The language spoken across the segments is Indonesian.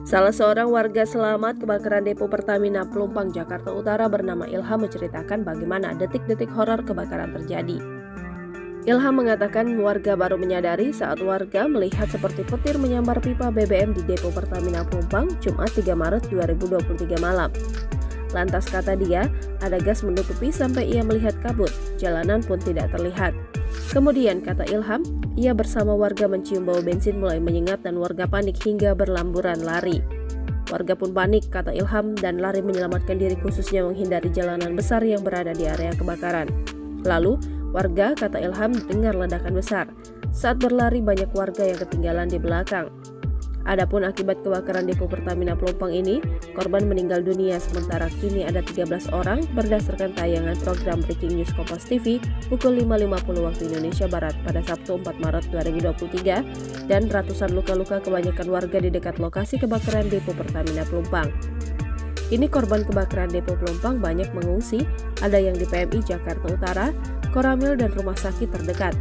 Salah seorang warga selamat kebakaran depo Pertamina Pelumpang, Jakarta Utara bernama Ilham menceritakan bagaimana detik-detik horor kebakaran terjadi. Ilham mengatakan warga baru menyadari saat warga melihat seperti petir menyambar pipa BBM di depo Pertamina Pelumpang Jumat 3 Maret 2023 malam. Lantas kata dia, ada gas menutupi sampai ia melihat kabut, jalanan pun tidak terlihat. Kemudian kata Ilham, ia bersama warga mencium bau bensin mulai menyengat dan warga panik hingga berlamburan lari. Warga pun panik, kata Ilham, dan lari menyelamatkan diri khususnya menghindari jalanan besar yang berada di area kebakaran. Lalu, warga, kata Ilham, dengar ledakan besar. Saat berlari banyak warga yang ketinggalan di belakang. Adapun akibat kebakaran depo Pertamina Pelumpang ini, korban meninggal dunia sementara kini ada 13 orang berdasarkan tayangan program Breaking News Kompas TV pukul 5.50 waktu Indonesia Barat pada Sabtu 4 Maret 2023 dan ratusan luka-luka kebanyakan warga di dekat lokasi kebakaran depo Pertamina Pelumpang. Kini korban kebakaran depo Pelumpang banyak mengungsi, ada yang di PMI Jakarta Utara, Koramil dan rumah sakit terdekat.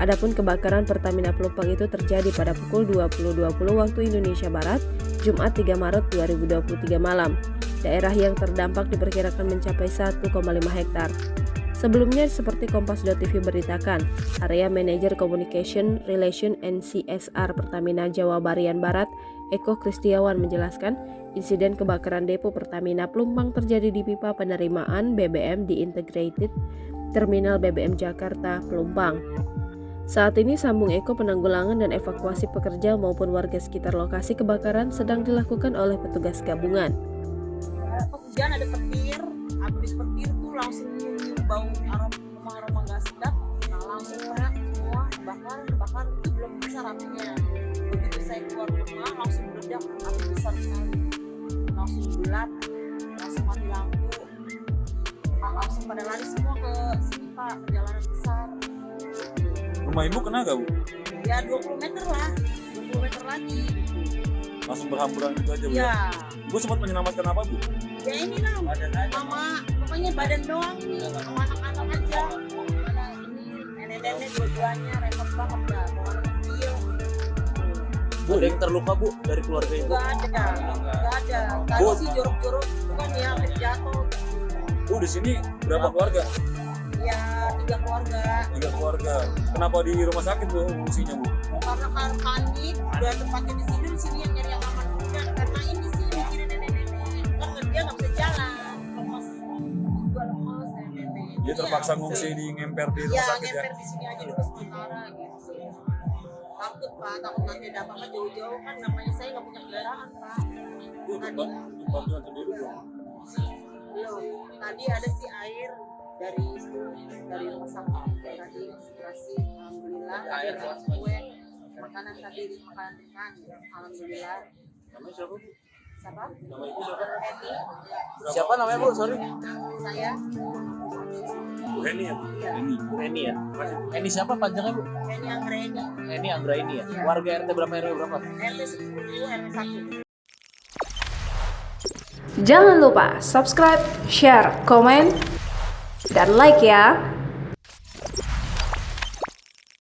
Adapun kebakaran Pertamina Pelumpang itu terjadi pada pukul 20.20 waktu Indonesia Barat, Jumat 3 Maret 2023 malam. Daerah yang terdampak diperkirakan mencapai 1,5 hektar. Sebelumnya seperti Kompas.tv beritakan, Area Manager Communication Relation and CSR Pertamina Jawa Barian Barat, Eko Kristiawan menjelaskan, insiden kebakaran depo Pertamina Pelumpang terjadi di pipa penerimaan BBM di Integrated Terminal BBM Jakarta Pelumpang. Saat ini sambung Eko, penanggulangan dan evakuasi pekerja maupun warga sekitar lokasi kebakaran sedang dilakukan oleh petugas gabungan. Hujan ada petir, habis petir tuh langsung nyium bau aroma nggak sedap, nah langsung teriak semua bakar itu belum besar apinya. Begitu saya keluar rumah langsung meledak, api besar sekali, langsung gelap, langsung mati lampu, langsung pada lari semua ke sini Pak, perjalanan besar. Rumah ibu kena gak, Bu? Ya 20 meter lah, 20 meter lagi. Langsung berhamburan gitu aja, Bu? Ya. Bu sempat menyelamatkan apa, Bu? Ya ini lah, mama, pokoknya badan doang nih, sama anak-anak aja. Mana ini, nenek-nenek dua-duanya repot banget dah, mau anak kecil. Bu, ada yang terluka, Bu, dari keluarga ibu? Gak ada. Tadi sih jorok-jorok, bukan ya, jatuh. Bu, di sini berapa keluarga? Ya 3 keluarga. 3 keluarga. Kenapa di rumah sakit, Bu, fungsinya, Bu? Karena kan panik, udah tempatnya di sini yang nyari yang aman juga. Karena ini sih mikirin nenek-nenek, kan dia nggak bisa jalan, lemas, juga lemas nenek-nenek. Dia terpaksa ngungsi di ngemper di rumah sakit ya? Ngemper di sini aja dulu sementara gitu. Takut Pak, takut nanti ada apa-apa jauh-jauh kan, namanya saya nggak punya kendaraan Pak. Bu, bantuan sendiri, Bu? Belum, tadi ada sih air dari rumah sampah tadi inspirasi, alhamdulillah air kue makanan tadi makanan ringan, alhamdulillah. Namanya siapa, Bu? Siapa? Nama ibu siapa? Heni. Siapa namanya, Bu? Sorry. Saya Bu Heni ya, Bu? Iya. Bu Heni ya? Heni siapa panjangnya, Bu? Heni Anggreni. Heni Anggraini ya? Iya. Warga RT berapa, RW berapa? RT 10 RW 1. Jangan lupa subscribe, share, komen, dan like ya.